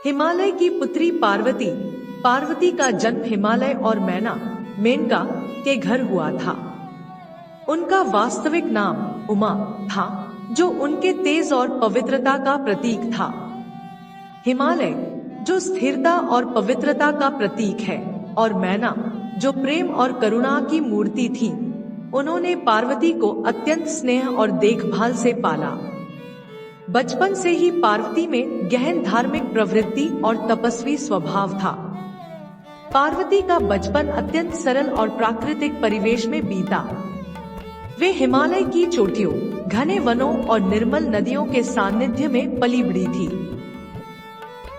हिमालय की पुत्री पार्वती। पार्वती का जन्म हिमालय और मैना मेनका के घर हुआ था। उनका वास्तविक नाम उमा था, जो उनके तेज और पवित्रता का प्रतीक था। हिमालय, जो स्थिरता और पवित्रता का प्रतीक है, और मैना, जो प्रेम और करुणा की मूर्ति थी। उन्होंने पार्वती को अत्यंत स्नेह और देखभाल से पाला। बचपन से ही पार्वती में गहन धार्मिक प्रवृत्ति और तपस्वी स्वभाव था। पार्वती का बचपन अत्यंत सरल और प्राकृतिक परिवेश में बीता। वे हिमालय की चोटियों, घने वनों और निर्मल नदियों के सानिध्य में पली बढ़ी थी।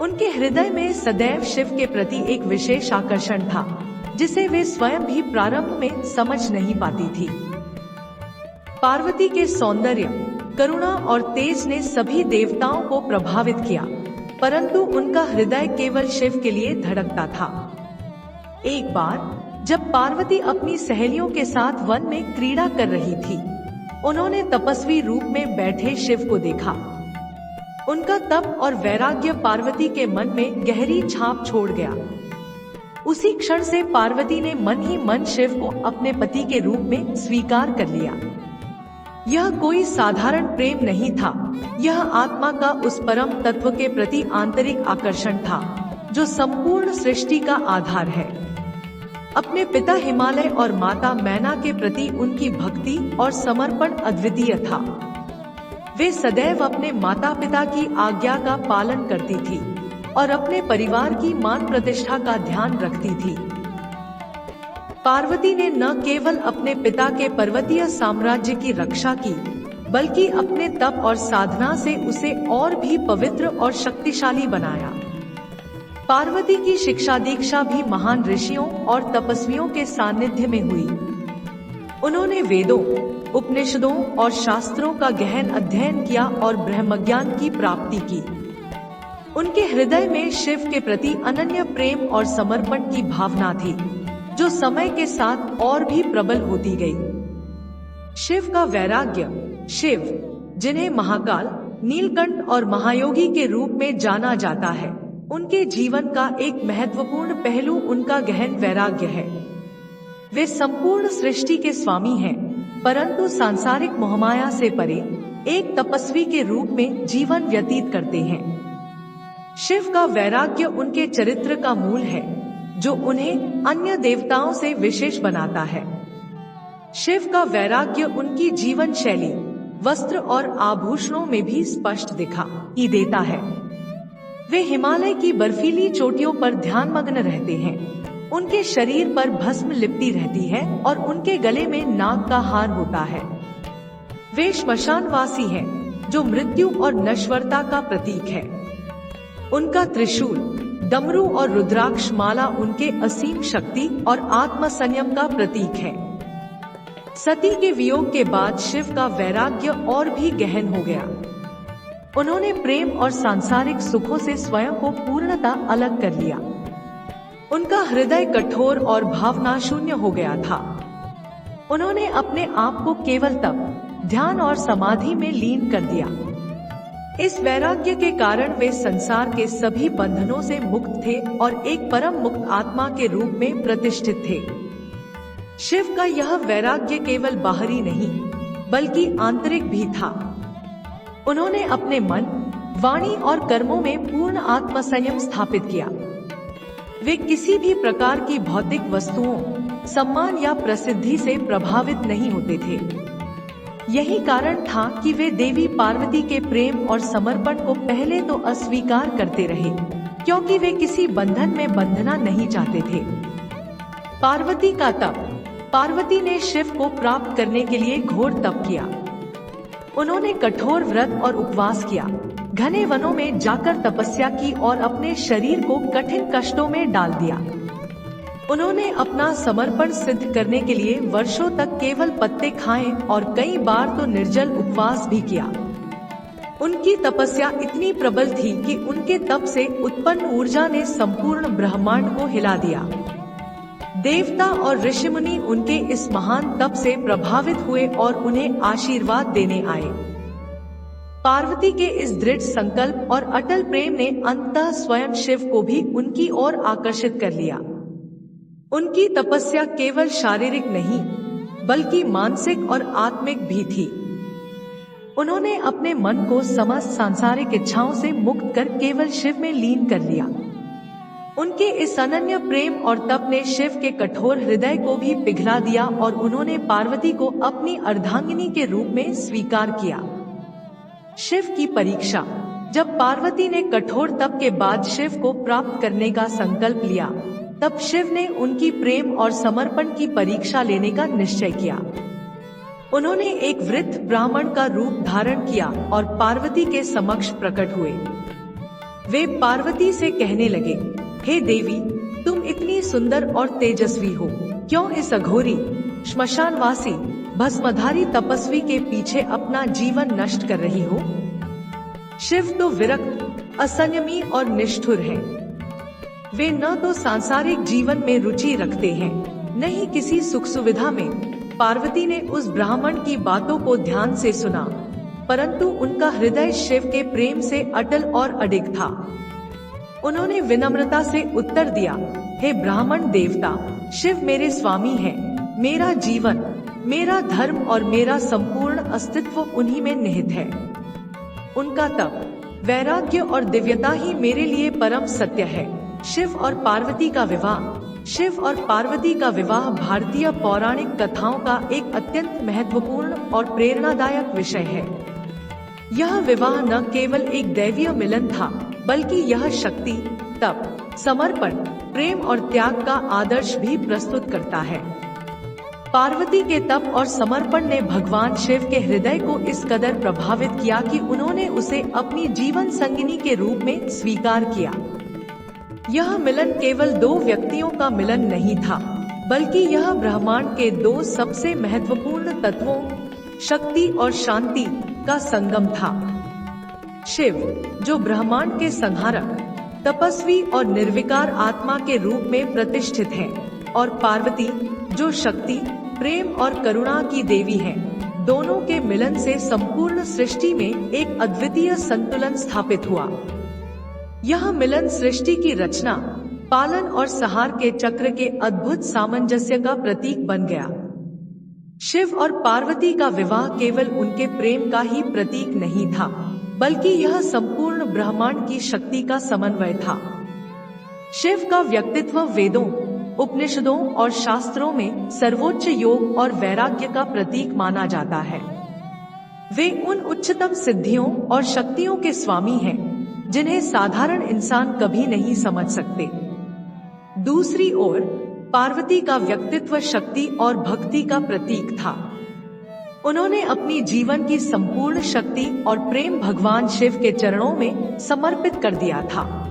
उनके हृदय में सदैव शिव के प्रति एक विशेष आकर्षण था, जिसे वे स्वयं भी प्रारंभ में समझ नहीं पाती थी। पार्वती के सौंदर्य, करुणा और तेज ने सभी देवताओं को प्रभावित किया, परंतु उनका हृदय केवल शिव के लिए धड़कता था। एक बार जब पार्वती अपनी सहेलियों के साथ वन में क्रीड़ा कर रही थी, उन्होंने तपस्वी रूप में बैठे शिव को देखा। उनका तप और वैराग्य पार्वती के मन में गहरी छाप छोड़ गया। उसी क्षण से पार्वती ने मन ही मन शिव को अपने पति के रूप में स्वीकार कर लिया। यह कोई साधारण प्रेम नहीं था, यह आत्मा का उस परम तत्व के प्रति आंतरिक आकर्षण था, जो संपूर्ण सृष्टि का आधार है। अपने पिता हिमालय और माता मैना के प्रति उनकी भक्ति और समर्पण अद्वितीय था। वे सदैव अपने माता पिता की आज्ञा का पालन करती थी और अपने परिवार की मान प्रतिष्ठा का ध्यान रखती थी। पार्वती ने न केवल अपने पिता के पर्वतीय साम्राज्य की रक्षा की, बल्कि अपने तप और साधना से उसे और भी पवित्र और शक्तिशाली बनाया। पार्वती की शिक्षा दीक्षा भी महान ऋषियों और तपस्वियों के सानिध्य में हुई। उन्होंने वेदों, उपनिषदों और शास्त्रों का गहन अध्ययन किया और ब्रह्मज्ञान की प्राप्ति की। उनके हृदय में शिव के प्रति अनन्य प्रेम और समर्पण की भावना थी, जो समय के साथ और भी प्रबल होती गई। शिव का वैराग्य। शिव, जिन्हें महाकाल, नीलकंठ और महायोगी के रूप में जाना जाता है, उनके जीवन का एक महत्वपूर्ण पहलू उनका गहन वैराग्य है। वे संपूर्ण सृष्टि के स्वामी हैं, परंतु सांसारिक मोहमाया से परे एक तपस्वी के रूप में जीवन व्यतीत करते हैं। शिव का वैराग्य उनके चरित्र का मूल है, जो उन्हें अन्य देवताओं से विशेष बनाता है। शिव का वैराग्य उनकी जीवन शैली, वस्त्र और आभूषणों में भी स्पष्ट दिखाई देता है। वे हिमालय की बर्फीली चोटियों पर ध्यानमग्न रहते हैं। उनके शरीर पर भस्म लिपटी रहती है और उनके गले में नाग का हार होता है। वे श्मशानवासी हैं, जो मृत्यु और नश्वरता का प्रतीक है। उनका त्रिशूल, डमरू और रुद्राक्ष माला उनके असीम शक्ति और आत्मसंयम का प्रतीक है। सती के वियोग के बाद शिव का वैराग्य और भी गहन हो गया। उन्होंने प्रेम और सांसारिक सुखों से स्वयं को पूर्णतः अलग कर लिया। उनका हृदय कठोर और भावना शून्य हो गया था। उन्होंने अपने आप को केवल तप, ध्यान और समाधि में लीन कर दिया। इस वैराग्य के कारण वे संसार के सभी बंधनों से मुक्त थे और एक परम मुक्त आत्मा के रूप में प्रतिष्ठित थे। शिव का यह वैराग्य केवल बाहरी नहीं, बल्कि आंतरिक भी था। उन्होंने अपने मन, वाणी और कर्मों में पूर्ण आत्मसंयम स्थापित किया। वे किसी भी प्रकार की भौतिक वस्तुओं, सम्मान या प्रसिद्धि से प्रभावित नहीं होते थे। यही कारण था कि वे देवी पार्वती के प्रेम और समर्पण को पहले तो अस्वीकार करते रहे, क्योंकि वे किसी बंधन में बंधना नहीं चाहते थे। पार्वती का तप। पार्वती ने शिव को प्राप्त करने के लिए घोर तप किया। उन्होंने कठोर व्रत और उपवास किया, घने वनों में जाकर तपस्या की और अपने शरीर को कठिन कष्टों में डाल दिया। उन्होंने अपना समर्पण सिद्ध करने के लिए वर्षों तक केवल पत्ते खाए और कई बार तो निर्जल उपवास भी किया। उनकी तपस्या इतनी प्रबल थी कि उनके तप से उत्पन्न ऊर्जा ने संपूर्ण ब्रह्मांड को हिला दिया। देवता और ऋषिमुनि उनके इस महान तप से प्रभावित हुए और उन्हें आशीर्वाद देने आए। पार्वती के इस दृढ़ संकल्प और अटल प्रेम ने अंततः स्वयं शिव को भी उनकी ओर आकर्षित कर लिया। उनकी तपस्या केवल शारीरिक नहीं, बल्कि मानसिक और आत्मिक भी थी। उन्होंने अपने मन को समस्त सांसारिक इच्छाओं से मुक्त कर केवल शिव में लीन कर लिया। उनके इस अनन्य प्रेम और तप ने शिव के कठोर हृदय को भी पिघला दिया और उन्होंने पार्वती को अपनी अर्धांगिनी के रूप में स्वीकार किया। शिव की परीक्षा। जब पार्वती ने कठोर तप के बाद शिव को प्राप्त करने का संकल्प लिया, तब शिव ने उनकी प्रेम और समर्पण की परीक्षा लेने का निश्चय किया। उन्होंने एक वृद्ध ब्राह्मण का रूप धारण किया और पार्वती के समक्ष प्रकट हुए। वे पार्वती से कहने लगे, हे देवी, तुम इतनी सुंदर और तेजस्वी हो, क्यों इस अघोरी, श्मशानवासी, भस्मधारी तपस्वी के पीछे अपना जीवन नष्ट कर रही हो? शिव तो विरक्त, असंयमी और निष्ठुर हैं। वे न तो सांसारिक जीवन में रुचि रखते हैं, न ही किसी सुख सुविधा में। पार्वती ने उस ब्राह्मण की बातों को ध्यान से सुना, परंतु उनका हृदय शिव के प्रेम से अटल और अडिग था। उन्होंने विनम्रता से उत्तर दिया, हे ब्राह्मण देवता, शिव मेरे स्वामी हैं। मेरा जीवन, मेरा धर्म और मेरा संपूर्ण अस्तित्व उन्हीं में निहित है। उनका तप, वैराग्य और दिव्यता ही मेरे लिए परम सत्य है। शिव और पार्वती का विवाह। शिव और पार्वती का विवाह भारतीय पौराणिक कथाओं का एक अत्यंत महत्वपूर्ण और प्रेरणादायक विषय है। यह विवाह न केवल एक दैवीय मिलन था, बल्कि यह शक्ति, तप, समर्पण, प्रेम और त्याग का आदर्श भी प्रस्तुत करता है। पार्वती के तप और समर्पण ने भगवान शिव के हृदय को इस कदर प्रभावित किया कि उन्होंने उसे अपनी जीवन संगिनी के रूप में स्वीकार किया। यह मिलन केवल दो व्यक्तियों का मिलन नहीं था, बल्कि यह ब्रह्मांड के दो सबसे महत्वपूर्ण तत्वों, शक्ति और शांति का संगम था। शिव, जो ब्रह्मांड के संहारक, तपस्वी और निर्विकार आत्मा के रूप में प्रतिष्ठित हैं, और पार्वती, जो शक्ति, प्रेम और करुणा की देवी है। दोनों के मिलन से संपूर्ण सृष्टि में एक अद्वितीय संतुलन स्थापित हुआ। यह मिलन सृष्टि की रचना, पालन और संहार के चक्र के अद्भुत सामंजस्य का प्रतीक बन गया। शिव और पार्वती का विवाह केवल उनके प्रेम का ही प्रतीक नहीं था, बल्कि यह संपूर्ण ब्रह्मांड की शक्ति का समन्वय था। शिव का व्यक्तित्व वेदों, उपनिषदों और शास्त्रों में सर्वोच्च योग और वैराग्य का प्रतीक माना जाता है। वे उन उच्चतम सिद्धियों और शक्तियों के स्वामी हैं, जिन्हें साधारण इंसान कभी नहीं समझ सकते। दूसरी ओर, पार्वती का व्यक्तित्व शक्ति और भक्ति का प्रतीक था। उन्होंने अपनी जीवन की संपूर्ण शक्ति और प्रेम भगवान शिव के चरणों में समर्पित कर दिया था।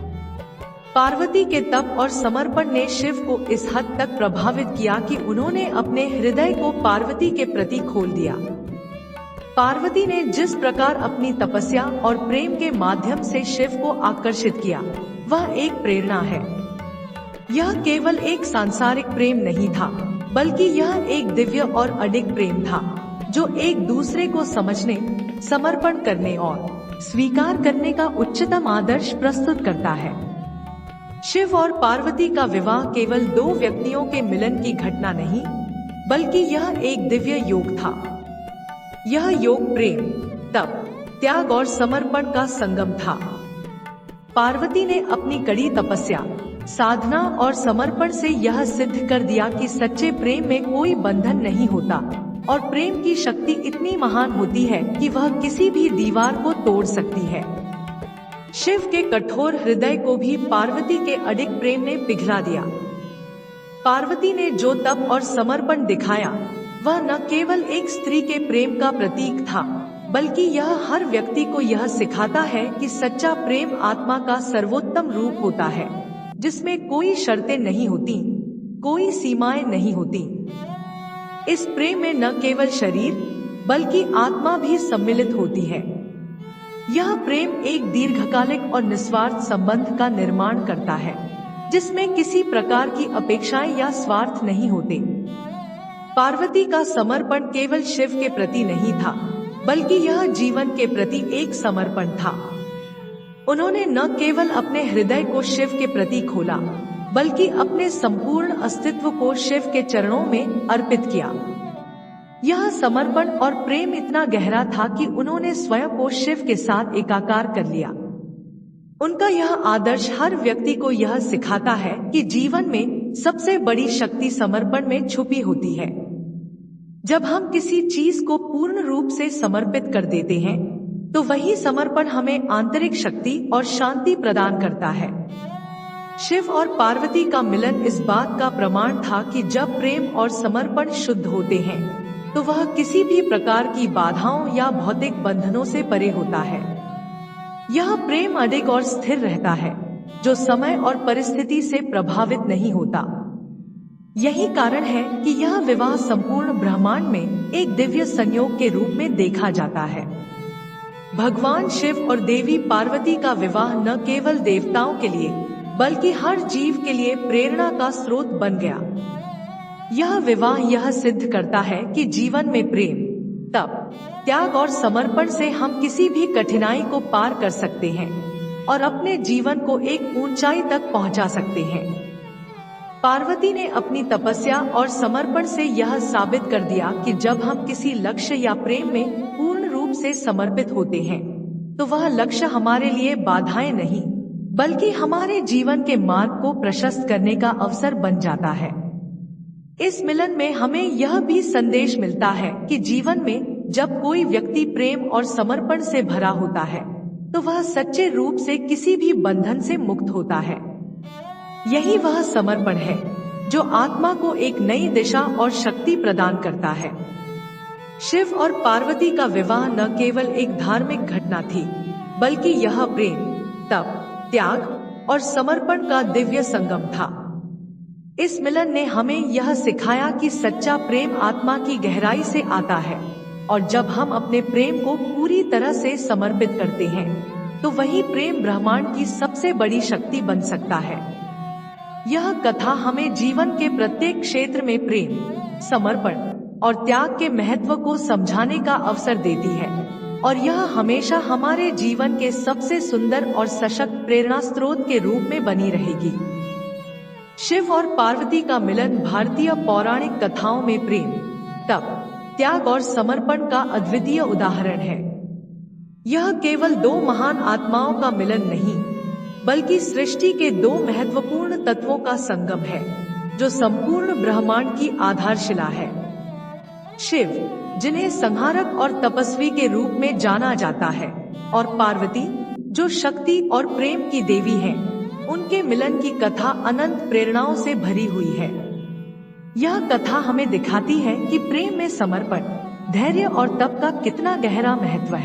पार्वती के तप और समर्पण ने शिव को इस हद तक प्रभावित किया कि उन्होंने अपने हृदय को पार्वती के प्रति खोल दिया। पार्वती ने जिस प्रकार अपनी तपस्या और प्रेम के माध्यम से शिव को आकर्षित किया, वह एक प्रेरणा है। यह केवल एक सांसारिक प्रेम नहीं था, बल्कि यह एक दिव्य और अडिग प्रेम था, जो एक दूसरे को समझने, समर्पण करने और स्वीकार करने का उच्चतम आदर्श प्रस्तुत करता है। शिव और पार्वती का विवाह केवल दो व्यक्तियों के मिलन की घटना नहीं, बल्कि यह एक दिव्य योग था। यह योग प्रेम, तप, त्याग और समर्पण का संगम था। पार्वती ने अपनी कड़ी तपस्या, साधना और समर्पण से यह सिद्ध कर दिया कि सच्चे प्रेम में कोई बंधन नहीं होता और प्रेम की शक्ति इतनी महान होती है कि वह किसी भी दीवार को तोड़ सकती है। शिव के कठोर हृदय को भी पार्वती के अडिग प्रेम ने पिघला दिया। पार्वती ने जो तप और समर्पण दिखाया, वह न केवल एक स्त्री के प्रेम का प्रतीक था, बल्कि यह हर व्यक्ति को यह सिखाता है कि सच्चा प्रेम आत्मा का सर्वोत्तम रूप होता है, जिसमें कोई शर्तें नहीं होती, कोई सीमाएं नहीं होती। इस प्रेम में न केवल शरीर, बल्कि आत्मा भी सम्मिलित होती है। यह प्रेम एक दीर्घकालिक और निस्वार्थ संबंध का निर्माण करता है, जिसमें किसी प्रकार की अपेक्षाएं या स्वार्थ नहीं होते। पार्वती का समर्पण केवल शिव के प्रति नहीं था, बल्कि यह जीवन के प्रति एक समर्पण था। उन्होंने न केवल अपने हृदय को शिव के प्रति खोला, बल्कि अपने संपूर्ण अस्तित्व को शिव के चरणों में अर्पित किया। यह समर्पण और प्रेम इतना गहरा था कि उन्होंने स्वयं को शिव के साथ एकाकार कर लिया। उनका यह आदर्श हर व्यक्ति को यह सिखाता है कि जीवन में सबसे बड़ी शक्ति समर्पण में छुपी होती है। जब हम किसी चीज को पूर्ण रूप से समर्पित कर देते हैं, तो वही समर्पण हमें आंतरिक शक्ति और शांति प्रदान करता है। शिव और पार्वती का मिलन इस बात का प्रमाण था कि जब प्रेम और समर्पण शुद्ध होते हैं, तो वह किसी भी प्रकार की बाधाओं या भौतिक बंधनों से परे होता है। यह प्रेम अडिग और स्थिर रहता है, जो समय और परिस्थिति से प्रभावित नहीं होता। यही कारण है कि यह विवाह संपूर्ण ब्रह्मांड में एक दिव्य संयोग के रूप में देखा जाता है। भगवान शिव और देवी पार्वती का विवाह न केवल देवताओं के लिए, बल्कि हर जीव के लिए प्रेरणा का स्रोत बन गया। यह विवाह यह सिद्ध करता है कि जीवन में प्रेम, तप, त्याग और समर्पण से हम किसी भी कठिनाई को पार कर सकते हैं और अपने जीवन को एक ऊंचाई तक पहुंचा सकते हैं। पार्वती ने अपनी तपस्या और समर्पण से यह साबित कर दिया कि जब हम किसी लक्ष्य या प्रेम में पूर्ण रूप से समर्पित होते हैं, तो वह लक्ष्य हमारे लिए बाधाएं नहीं, बल्कि हमारे जीवन के मार्ग को प्रशस्त करने का अवसर बन जाता है। इस मिलन में हमें यह भी संदेश मिलता है कि जीवन में जब कोई व्यक्ति प्रेम और समर्पण से भरा होता है, तो वह सच्चे रूप से किसी भी बंधन से मुक्त होता है। यही वह समर्पण है जो आत्मा को एक नई दिशा और शक्ति प्रदान करता है। शिव और पार्वती का विवाह न केवल एक धार्मिक घटना थी, बल्कि यह प्रेम, तप, त्याग और समर्पण का दिव्य संगम था। इस मिलन ने हमें यह सिखाया कि सच्चा प्रेम आत्मा की गहराई से आता है, और जब हम अपने प्रेम को पूरी तरह से समर्पित करते हैं, तो वही प्रेम ब्रह्मांड की सबसे बड़ी शक्ति बन सकता है। यह कथा हमें जीवन के प्रत्येक क्षेत्र में प्रेम, समर्पण और त्याग के महत्व को समझाने का अवसर देती है, और यह हमेशा हमारे जीवन के सबसे सुंदर और सशक्त प्रेरणा स्रोत के रूप में बनी रहेगी। शिव और पार्वती का मिलन भारतीय पौराणिक कथाओं में प्रेम, तप, त्याग और समर्पण का अद्वितीय उदाहरण है। यह केवल दो महान आत्माओं का मिलन नहीं, बल्कि सृष्टि के दो महत्वपूर्ण तत्वों का संगम है, जो संपूर्ण ब्रह्मांड की आधारशिला है। शिव, जिन्हें संहारक और तपस्वी के रूप में जाना जाता है, और पार्वती, जो शक्ति और प्रेम की देवी हैं, उनके मिलन की कथा अनंत प्रेरणाओं से भरी हुई है। यह कथा हमें दिखाती है कि प्रेम में समर्पण, धैर्य और तप का कितना गहरा महत्व है।